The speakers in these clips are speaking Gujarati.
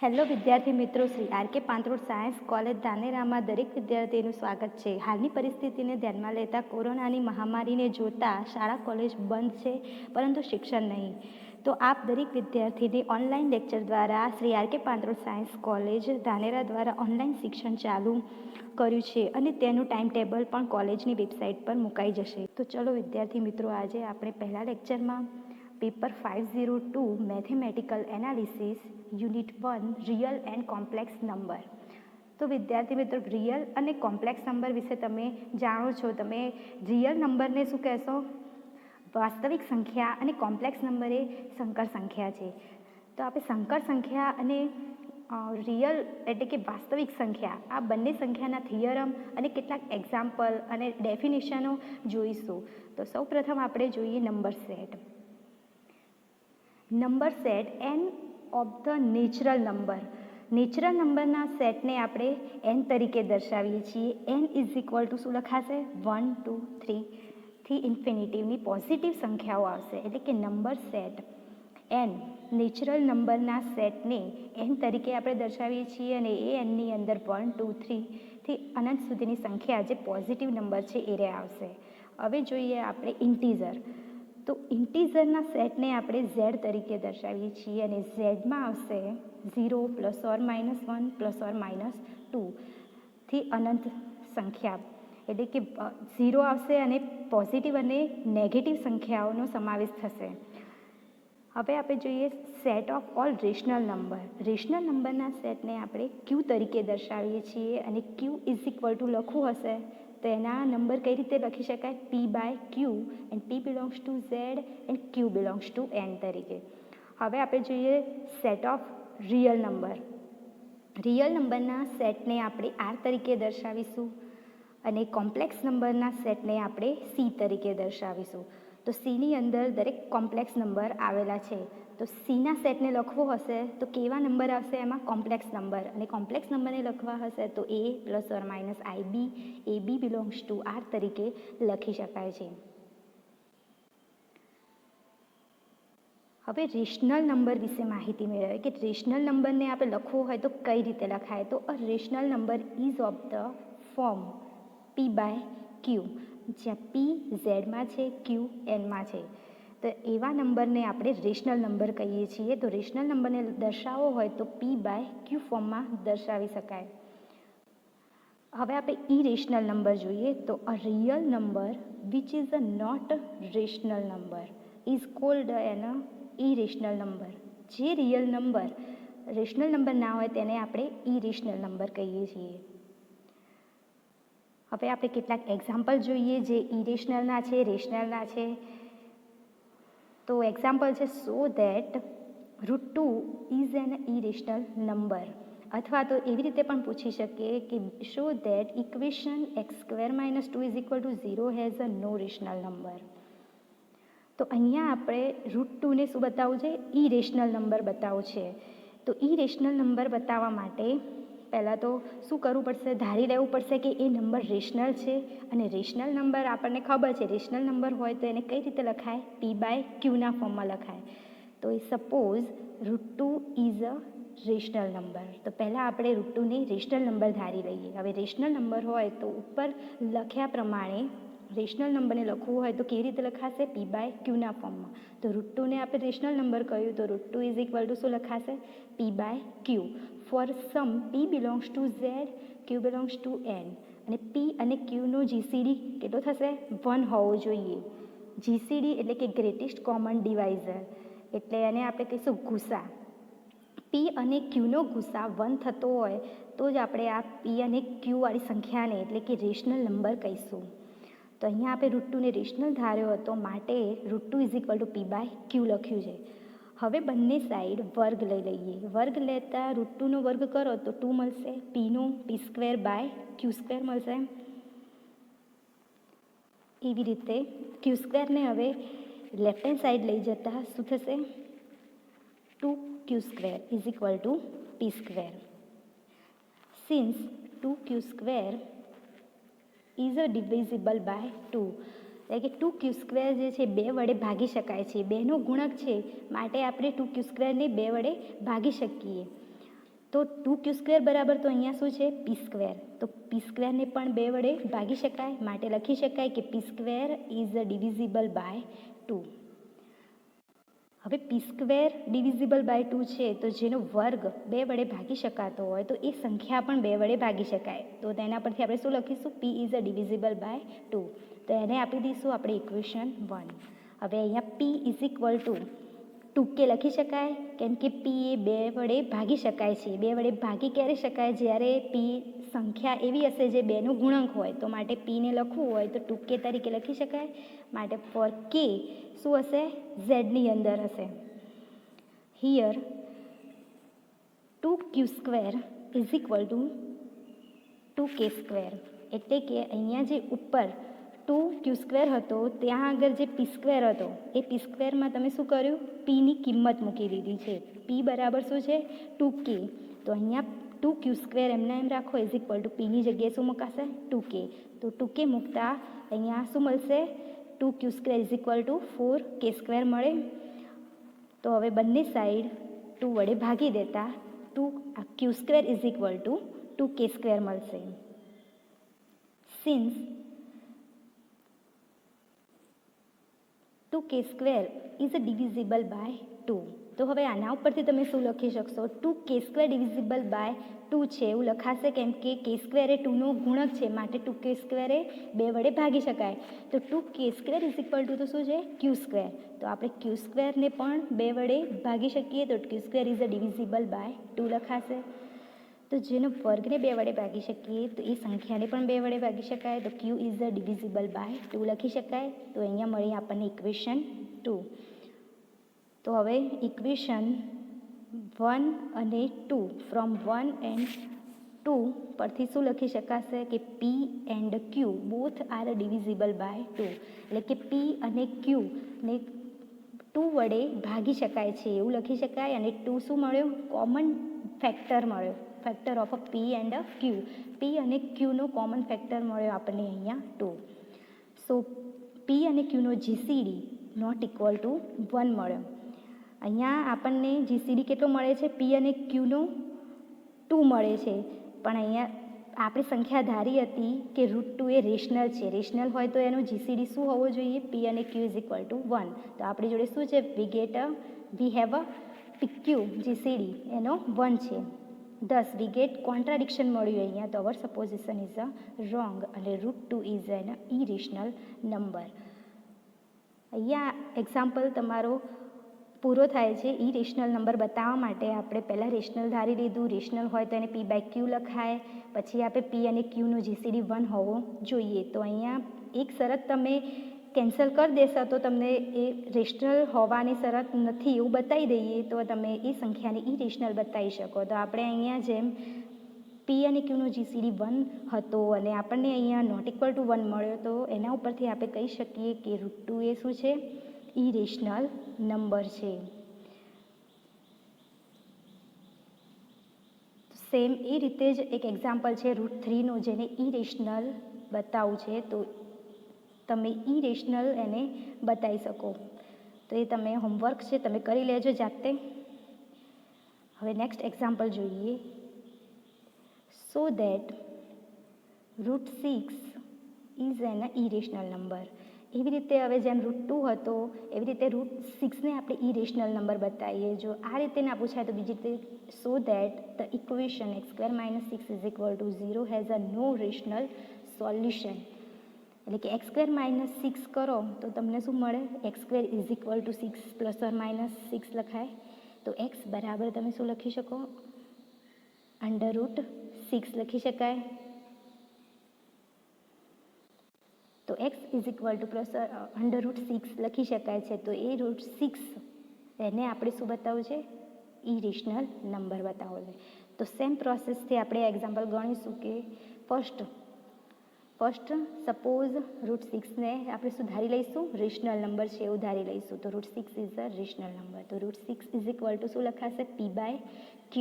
હેલો વિદ્યાર્થી મિત્રો, Shri R K. Pantrod science college ધાનેરામાં દરેક વિદ્યાર્થીનું સ્વાગત છે. હાલની પરિસ્થિતિને ધ્યાનમાં લેતા કોરોનાની મહામારીને જોતા શાળા કોલેજ બંધ છે, પરંતુ શિક્ષણ નહીં. તો આપ દરેક વિદ્યાર્થીને ઓનલાઈન લેક્ચર દ્વારા Shri R K. Pantrod science college Dhanera દ્વારા ઓનલાઈન શિક્ષણ ચાલુ કર્યું છે અને તેનું ટાઈમ ટેબલ પણ કોલેજની વેબસાઇટ પર મુકાઈ જશે. તો ચલો વિદ્યાર્થી મિત્રો, આજે આપણે પહેલા લેક્ચરમાં paper 502 mathematical analysis unit 1 real and complex number. તો વિદ્યાર્થી મિત્રો, રિયલ અને કોમ્પ્લેક્સ નંબર વિશે તમે જાણો છો. તમે રિયલ નંબરને શું કહેશો? વાસ્તવિક સંખ્યા. અને કોમ્પ્લેક્સ નંબર એ સંકર સંખ્યા છે. તો આપણે સંકર સંખ્યા અને રિયલ એટલે કે વાસ્તવિક સંખ્યા, આ બંને સંખ્યાના થિયરમ અને કેટલાક એક્ઝામ્પલ અને ડેફિનેશનો જોઈશું. તો સૌપ્રથમ આપણે જોઈએ number set. Number set N of the natural number. Natural નંબરના સેટને આપણે એન તરીકે દર્શાવીએ છીએ. એન ઇઝ ઇક્વલ ટુ શું લખાશે? 1, 2, 3 થી ઇન્ફિનિટીવની પોઝિટિવ સંખ્યાઓ આવશે. એટલે કે નંબર સેટ એન, નેચરલ નંબરના સેટને એન તરીકે આપણે દર્શાવીએ છીએ અને એ એનની અંદર 1, 2, 3 થી અનંત સુધીની સંખ્યા જે પોઝિટિવ નંબર છે એ રે આવશે. હવે જોઈએ આપણે ઇન્ટીઝર. તો ઇન્ટીઝરના સેટને આપણે ઝેડ તરીકે દર્શાવીએ છીએ અને ઝેડમાં આવશે 0 ±1 ±2 થી અનંત સંખ્યા. એટલે કે 0 આવશે અને પોઝિટિવ અને નેગેટિવ સંખ્યાઓનો સમાવેશ થશે. હવે આપણે જોઈએ set of all rational number. Rational નંબરના સેટને આપણે ક્યુ તરીકે દર્શાવીએ છીએ અને ક્યુ ઇઝ ઇક્વલ ટુ લખવું હશે તો એના નંબર કઈ રીતે લખી શકાય? P/Q and P belongs to Z and Q belongs to N તરીકે. હવે આપણે જોઈએ set of real number. Real નંબરના સેટને આપણે R તરીકે દર્શાવીશું અને કોમ્પ્લેક્સ નંબરના સેટને આપણે C તરીકે દર્શાવીશું. તો Cની અંદર દરેક કોમ્પ્લેક્સ નંબર આવેલા છે. તો Cના સેટને લખવો હશે તો કેવા નંબર આવશે? એમાં કોમ્પ્લેક્સ નંબર. અને કોમ્પ્લેક્સ નંબરને લખવા હશે તો A ± IB, AB belongs to R તરીકે લખી શકાય છે. હવે રેશનલ નંબર વિશે માહિતી મેળવીએ કે રેશનલ નંબરને આપણે લખવો હોય તો કઈ રીતે લખાય? તો a rational number is of the form P/Q, જ્યાં P ઝેડમાં છે, Q એનમાં છે. તો એવા નંબરને આપણે રેશનલ નંબર કહીએ છીએ. તો રેશનલ નંબરને દર્શાવવો હોય તો P/Q ફોર્મમાં દર્શાવી શકાય. હવે આપણે ઇરેશનલ નંબર જોઈએ. તો a real number which is a not rational number is called an irrational number. જે રિયલ નંબર રેશનલ નંબર ના હોય તેને આપણે ઇરેશનલ નંબર કહીએ છીએ. હવે આપણે કેટલાક એક્ઝામ્પલ જોઈએ જે ઇરેશનલના છે, રેશનલના છે. તો એક્ઝામ્પલ છે so that √2 is an irrational number. અથવા તો એવી રીતે પણ પૂછી શકીએ કે show that equation x² - 2 = 0 has a no rational number. તો અહીંયા આપણે √2ને શું બતાવવું છે? ઇરેશનલ નંબર બતાવવું છે. તો ઇરેશનલ નંબર બતાવવા માટે પહેલાં તો શું કરવું પડશે? ધારી લેવું પડશે કે એ નંબર રેશનલ છે. અને રેશનલ નંબર આપણને ખબર છે, રેશનલ નંબર હોય તો એને કઈ રીતે લખાય? P/Qના ફોર્મમાં લખાય. તો suppose √2 is a rational number. તો પહેલાં આપણે √2ને રેશનલ નંબર ધારી લઈએ. હવે રેશનલ નંબર હોય તો ઉપર લખ્યા પ્રમાણે રેશનલ નંબરને લખવું હોય તો કેવી રીતે લખાશે? P/Qના ફોર્મમાં. તો √2ને આપણે રેશનલ નંબર કહ્યું તો √2 ઇઝ ઇક્વલ ટુ શું લખાશે? P/Q. For some P belongs to Z, Q belongs to N. અને P અને Qનો GCD કેટલો થશે? 1 હોવો જોઈએ. GCD એટલે કે ગ્રેટેસ્ટ કોમન ડિવાઇઝર, એટલે એને આપણે કહીશું ગુસા. P અને Qનો ગુસા 1 થતો હોય તો જ આપણે આ P અને Q વાળી સંખ્યાને એટલે કે રેશનલ નંબર કહીશું. તો અહીંયા આપણે √2ને રેશનલ ધાર્યો હતો માટે √2 ઇઝ ઇક્વલ ટુ P/Q લખ્યું છે. હવે બંને સાઈડ વર્ગ લઈ લઈએ. વર્ગ લેતા √2નો વર્ગ કરો તો 2 મળશે. Pનો P²/Q² મળશે. એવી રીતે Q² હવે લેફ્ટ હેન્ડ સાઈડ લઈ જતા શું થશે? 2Q² is equal to P². Since 2Q² is a divisible by 2, એટલે કે 2Q² જે છે 2 વડે ભાગી શકાય છે. 2નો ગુણક છે માટે આપણે 2Q² ને 2 વડે ભાગી શકીએ. તો 2q² બરાબર તો અહીંયા શું છે p², તો p² ને પણ 2 વડે ભાગી શકાય, માટે લખી શકાય કે p² ઇઝ ડિવિઝિબલ બાય 2. હવે p² ડિવિઝિબલ બાય 2 છે, તો જેનો વર્ગ 2 વડે ભાગી શકાતો હોય તો એ સંખ્યા પણ 2 વડે ભાગી શકાય. તો તેના પરથી આપણે શું લખીશું, p ઇઝ ડિવિઝિબલ બાય 2. તો એને આપી દઈશું આપણે ઇક્વેશન 1. હવે અહીંયા p is equal two 2k લખી શકાય, કેમ કે p એ 2 વડે ભાગી શકાય છે. 2 વડે ભાગી ક્યારે શકાય, જ્યારે p સંખ્યા એવી હશે જે 2નો ગુણક હોય. તો માટે p ને લખવું હોય તો 2k તરીકે લખી શકાય. માટે ફોર k શું હશે, ઝેડની અંદર હશે. Here 2q² is equal to 2k². એટલે કે અહીંયા જે ઉપર 2q² હતો ત્યાં આગળ જે p² હતો એ p²માં તમે શું કર્યું, pની કિંમત મૂકી દીધી છે. p બરાબર શું છે 2k. તો અહીંયા 2q² એમને એમ રાખો ઇઝ ઇક્વલ ટુ pની જગ્યાએ શું મૂકાશે 2k. તો 2k મૂકતા અહીંયા શું મળશે, 2q² is equal two 4k² મળે. તો હવે બંને સાઈડ 2 વડે ભાગી દેતા q² is equal to 2k² મળશે. Since 2k² is divisible by 2. તો હવે આના ઉપરથી તમે શું લખી શકશો, 2k² ડિવિઝિબલ બાય 2 છે એવું લખાશે, કેમ કે k² એ 2નો ગુણક છે. માટે 2k² એ 2 વડે ભાગી શકાય. તો 2k² ઇઝ ઇક્વલ ટુ તો શું છે q². તો આપણે q² ને પણ 2 વડે ભાગી શકીએ. તો q² ઇઝ ડિવિઝિબલ બાય 2 લખાશે. તો જેનો વર્ગને 2 વડે ભાગી શકીએ તો એ સંખ્યાને પણ 2 વડે ભાગી શકાય. તો q ઇઝ ડિવિઝિબલ બાય 2 લખી શકાય. તો અહીંયા મળી આપણને ઇક્વેશન 2. તો હવે ઇક્વેશન 1 અને 2 ફ્રોમ 1 એન્ડ 2 પરથી શું લખી શકાશે કે p and q both are divisible by 2. એટલે કે p અને q ને 2 વડે ભાગી શકાય છે એવું લખી શકાય. અને 2 શું મળ્યો, કોમન ફેક્ટર મળ્યો, factor of p and q. p અને q નો કોમન ફેક્ટર મળ્યો આપણને અહીંયા 2. સો p અને q નો જીસીડી નોટ ઇક્વલ ટુ 1 મળ્યો. અહીંયા આપણને જીસીડી કેટલો મળે છે, p અને q નો 2 મળે છે. પણ અહીંયા આપણે સંખ્યા ધારી હતી કે √2 એ રેશનલ છે. રેશનલ હોય તો એનો જીસીડી શું હોવો જોઈએ, p અને q ઇઝ ઇક્વલ ટુ 1. તો આપણી જોડે શું છે, we have a pq GCD એનો 1 છે. thus we get contradiction મળ્યું અહીંયા. તો our supposition is wrong અને √2 is an irrational number. અહીંયા એક્ઝામ્પલ તમારો પૂરો થાય છે. ઇરેશનલ નંબર બતાવવા માટે આપણે પહેલાં રેશનલ ધારી લીધું. રેશનલ હોય તો એને p/q લખાય. પછી આપણે p અને q નો જીસીડી 1 હોવો જોઈએ. તો અહીંયા એક શરત તમે કેન્સલ કરી દેશો તો તમને એ રેશનલ હોવાની શરત નથી એવું બતાવી દઈએ તો તમે એ સંખ્યાને ઇરેશનલ બતાવી શકો. તો આપણે અહીંયા જેમ p અને q નો જીસીડી 1 હતો અને આપણને અહીંયા નોટ ઇક્વલ ટુ 1 મળ્યો, તો એના ઉપરથી આપણે કહી શકીએ કે √2 એ શું છે, ઇરેશનલ નંબર છે. સેમ એ રીતે જ એક એક્ઝામ્પલ છે √3 નો, જેને ઇરેશનલ બતાવવું છે. તો તમે ઇરેશનલ એને બતાવી શકો. તો એ તમે હોમવર્ક છે, તમે કરી લેજો જાતે. હવે નેક્સ્ટ એક્ઝામ્પલ જોઈએ. So that √6 is an irrational number. એવી રીતે હવે જેમ √2 હતો એવી રીતે √6ને આપણે ઇરેશનલ નંબર બતાવીએ. જો આ રીતે ના પૂછાય તો બીજી રીતે, so that the equation x² - 6 is equal to 0 has a no rational solution. એટલે કે x² - 6 કરો તો તમને શું મળે, x² ઇઝ ઇક્વલ ટુ 6 ± 6 લખાય. તો x બરાબર તમે શું લખી શકો, √6 લખી શકાય. તો x ઇઝ ઇક્વલ ટુ √6 લખી શકાય છે. તો એ √6 એને આપણે શું બતાવવું છે, ઇરેશનલ નંબર બતાવવો છે. તો સેમ પ્રોસેસથી આપણે એક્ઝામ્પલ ગણીશું કે ફર્સ્ટ સપોઝ √6ને આપણે શું ધારી લઈશું, રેશનલ નંબર છે એવું ધારી લઈશું. તો √6 ઇઝ અ રેશનલ નંબર. તો √6 ઇઝ ઇક્વલ ટુ શું લખાશે, p/q.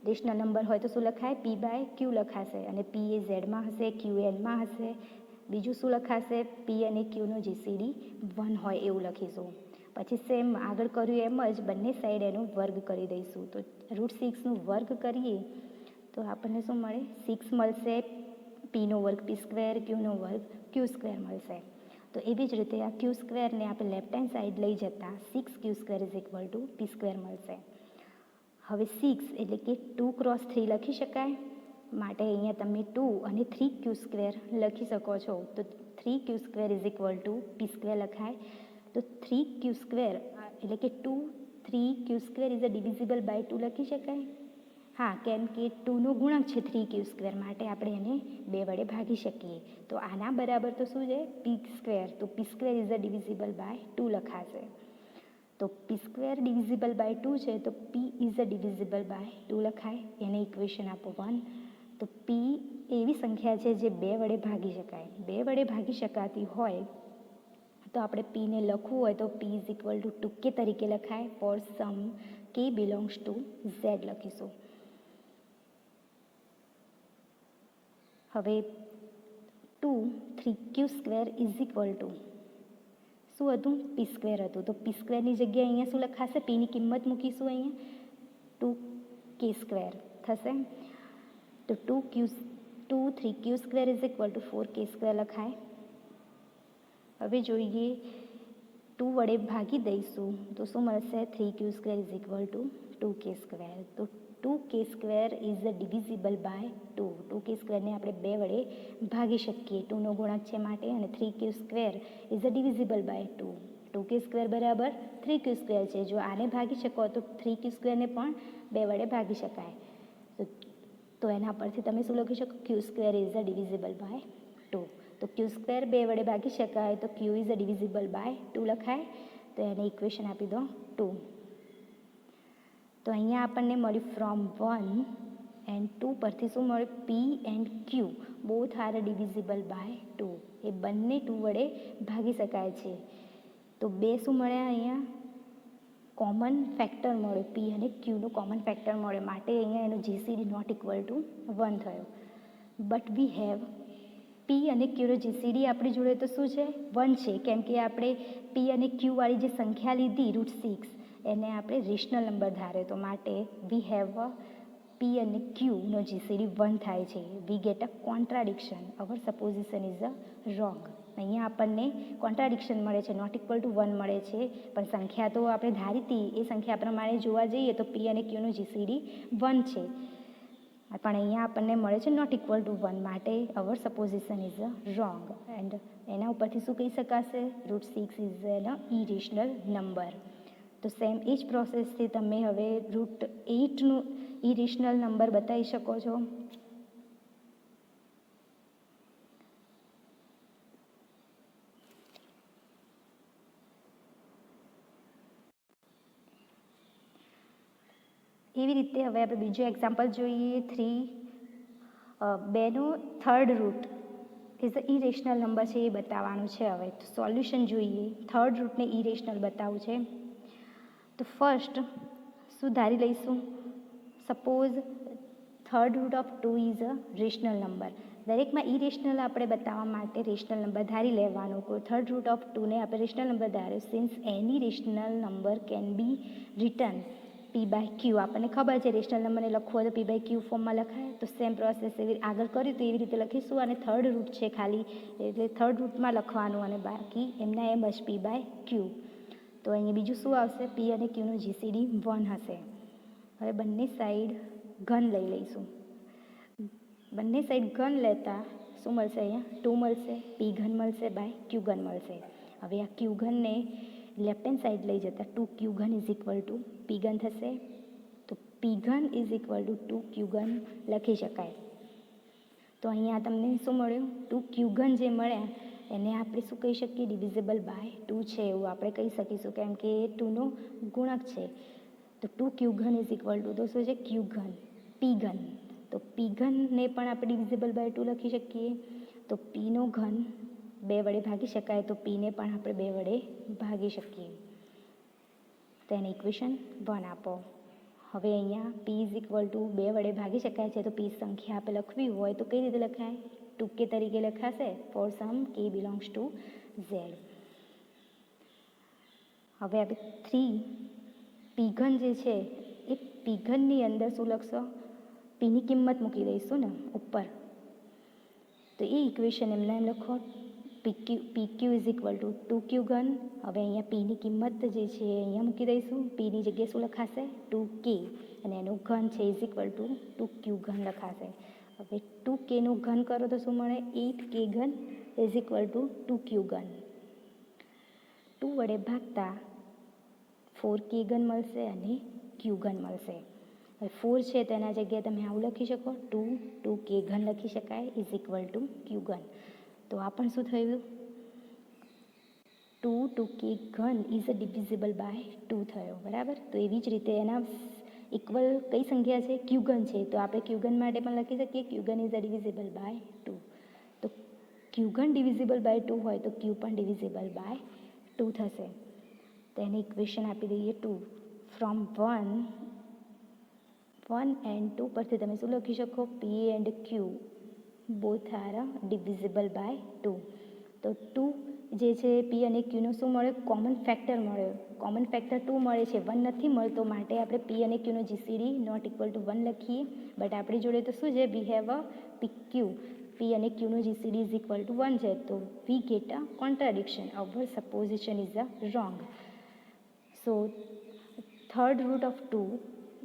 રેશનલ નંબર હોય તો શું લખાય, p/q લખાશે. અને p એ ઝેડમાં હશે, q એ એનમાં હશે. બીજું શું લખાશે, p અને q નો જીસીડી 1 હોય એવું લખીશું. પછી સેમ આગળ કર્યું એમ જ બંને સાઈડ એનો વર્ગ કરી દઈશું. તો √6નું વર્ગ કરીએ તો આપણને શું મળે? 6 મળશે, પીનો વર્ગ p², ક્યુનો વર્ગ q² મળશે. તો એવી જ રીતે આ q²ને આપણે લેફ્ટ હેન્ડ સાઈડ લઈ જતાં 6q² p² મળશે. હવે 6 એટલે કે 2 × 3 લખી શકાય, માટે અહીંયા તમે 2 અને 3q² લખી શકો છો. તો 3q² p² લખાય. તો 3q² એટલે કે 2 3q² is a divisible by 2 લખી શકાય. હા, કેમ કે 2નો ગુણક છે 3q², માટે આપણે એને 2 વડે ભાગી શકીએ. તો આના બરાબર તો શું છે? p². તો p² is a divisible by 2 લખાશે. તો p² ડિવિઝિબલ બાય 2 છે, તો p is a divisible by 2 લખાય. એને ઇક્વેશન આપો 1. તો p એવી સંખ્યા છે જે 2 વડે ભાગી શકાય. 2 વડે ભાગી શકાતી હોય તો આપણે pને લખવું હોય તો p is equal two 2k તરીકે લખાય. For some k belongs to z લખીશું. હવે 2 3q² ઇઝ ઇક્વલ ટુ શું હતું? p² હતું. તો p²ની જગ્યાએ અહીંયા શું લખાશે? pની કિંમત મૂકીશું અહીંયા 2k² થશે. તો 2 3q² is equal two 4k² લખાય. હવે જોઈએ 2 વડે ભાગી દઈશું તો શું મળશે? 3q² is equal to 2k². તો 2k² is a divisible by 2. 2k² આપણે 2 વડે ભાગી શકીએ. 2નો ગુણક છે માટે. અને 3q² is a divisible by 2. 2k² બરાબર 3q² છે. જો આને ભાગી શકો તો 3q² ને પણ 2 વડે ભાગી શકાય. તો એના પરથી તમે શું લખી શકો? q² is a divisible by 2. તો q² 2 વડે ભાગી શકાય તો q is a divisible by 2 લખાય. તો એને ઇક્વેશન આપી દો 2. તો અહીંયા આપણને મળ્યું ફ્રોમ 1 એન્ડ 2 પરથી શું મળ્યું? p and q both are divisible by 2. એ બંને 2 વડે ભાગી શકાય છે. તો 2 શું મળ્યા? અહીંયા કોમન ફેક્ટર મળ્યો. p અને qનો કોમન ફેક્ટર મળ્યો, માટે અહીંયા એનો GCD નોટ ઇક્વલ ટુ 1 થયો. બટ વી હેવ p અને qનો GCD આપણી જોડે તો શું છે? 1 છે, કેમ કે આપણે p અને q વાળી જે સંખ્યા લીધી √6 એને આપણે રેશનલ નંબર ધાર્યો. તો માટે વી હેવ p અને qનો GCD 1 થાય છે. We get a contradiction. Our supposition is a wrong. અહીંયા આપણને કોન્ટ્રાડિક્શન મળે છે, નોટ ઇક્વલ ટુ 1 મળે છે. પણ સંખ્યા તો આપણે ધારી હતી એ સંખ્યા પ્રમાણે જોવા જઈએ તો p અને qનો GCD 1 છે, પણ અહીંયા આપણને મળે છે નોટ ઇક્વલ ટુ 1, માટે our supposition is a wrong. And એના ઉપરથી શું કહી શકાશે? √6 ઇઝ એન ઇરેશનલ નંબર. તો સેમ એ જ પ્રોસેસથી તમે હવે √8નું ઇરેશનલ નંબર બતાવી શકો છો. એવી રીતે હવે આપણે બીજું એક્ઝામ્પલ જોઈએ. 2નો third root is a irrational number છે એ બતાવવાનું છે. હવે તો સોલ્યુશન જોઈએ. થર્ડ રૂટને ઇરેશનલ બતાવવું છે. તો ફર્સ્ટ શું ધારી લઈશું? Suppose third root of 2 is a rational number. દરેકમાં ઇરેશનલ આપણે બતાવવા માટે રેશનલ નંબર ધારી લેવાનો. કોઈ થર્ડ રૂટ ઓફ 2ને આપણે રેશનલ નંબર ધાર્યો. Since any rational number can be written p/q. આપણને ખબર છે રેશનલ નંબરને લખવો હોય તો p/q ફોર્મમાં લખાય. તો સેમ પ્રોસેસ એવી આગળ કર્યું તો એવી રીતે લખીશું. અને થર્ડ રૂટ છે ખાલી, એટલે થર્ડ રૂટમાં લખવાનું અને બાકી એમના એમ જ p/q. તો અહીંયા બીજું શું આવશે? p અને qનો GCD 1 હશે. હવે બંને સાઈડ ઘન લઈ લઈશું. બંને સાઈડ ઘન લેતા શું મળશે? અહીંયા 2 મળશે, p ઘન મળશે બાય q ઘન મળશે. હવે આ q ઘનને લેફ્ટ હેન્ડ સાઈડ લઈ જતા 2q ઘન ઇઝ ઇક્વલ ટુ p ઘન થશે. તો p ઘન ઇઝ ઇક્વલ ટુ 2q ઘન લખી શકાય. તો અહીંયા તમને શું મળ્યું? 2q ઘન જે મળ્યા એને આપણે શું કહી શકીએ? ડિવિઝિબલ બાય 2 છે એવું આપણે કહી શકીશું, કેમ કે એ 2નો ગુણક છે. તો 2q ઘન ઇઝ ઇક્વલ ટુ તો શું છે? q ઘન p ઘન. તો p ઘનને પણ આપણે ડિવિઝિબલ બાય 2 લખી શકીએ. તો pનો ઘન 2 વડે ભાગી શકાય, તો pને પણ આપણે 2 વડે ભાગી શકીએ. તો એને ઇક્વેશન 1 આપો. હવે અહીંયા p ઇઝ ઇક્વલ ટુ 2 વડે ભાગી શકાય છે, તો p સંખ્યા આપણે લખવી હોય તો કઈ રીતે લખાય? 2k તરીકે લખાશે. For some k belongs to z. હવે આપણે 3 પી ઘન જે છે એ પી ઘનની અંદર શું લખશો, પીની કિંમત મૂકી દઈશું ને ઉપર, તો એ ઇક્વેશન એમને એમ લખો પી ક્યુ ઇઝ ઇક્વલ ટુ 2Q ઘન. હવે અહીંયા પીની કિંમત જે છે અહીંયા મૂકી દઈશું, પીની જગ્યાએ શું લખાશે 2K અને એનું ઘન છે ઇઝ ઇક્વલ ટુ 2Q ઘન લખાશે. હવે 2Kનું ઘન કરો તો શું મળે 8K ઘન ઇઝ ઇક્વલ ટુ 2Q ઘન. 2 વડે ભાગતા 4K ઘન મળશે અને Q ઘન મળશે. હવે 4 છે તો એના જગ્યાએ તમે આવું લખી શકો 2K ઘન લખી શકાય ઇઝ ઇક્વલ ટુ Q ઘન. તો આ પણ શું થયું 2K ઘન ઇઝ અ ડિવિઝિબલ બાય 2 થયો, બરાબર. તો એવી જ રીતે એના ઇક્વલ કઈ સંખ્યા છે Q ઘન છે, તો આપણે Q ઘન માટે પણ લખી શકીએ Q ઘન ઇઝ અ ડિવિઝિબલ બાય 2. તો Q ઘન ડિવિઝિબલ બાય 2 હોય તો Q પણ ડિવિઝિબલ બાય 2 થશે. તો એને ઇક્વેશન આપી દઈએ 2 ફ્રોમ 1 એન્ડ 2 પરથી તમે શું લખી શકો P and Q both are divisible by 2. તો 2 જે છે P અને Qનો શું મળે કોમન ફેક્ટર મળ્યો, કોમન ફેક્ટર 2 મળે છે 1 નથી મળતો, માટે આપણે P અને Qનો જીસીડી નોટ ઇક્વલ ટુ 1 લખીએ. બટ આપણી જોડે તો શું છે we have a PQ, P અને Qનો જીસીડી ઇઝ ઇક્વલ ટુ 1 છે, તો we get a contradiction, our supposition is a wrong. So third root of 2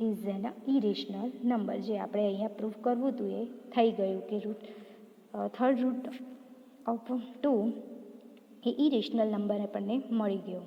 is an irrational number. જે આપણે અહીંયા પ્રૂફ કરવું હતું એ થઈ ગયું કે થર્ડ રૂટ ઓફ 2 એ ઇરેશનલ નંબર આપણને મળી ગયો.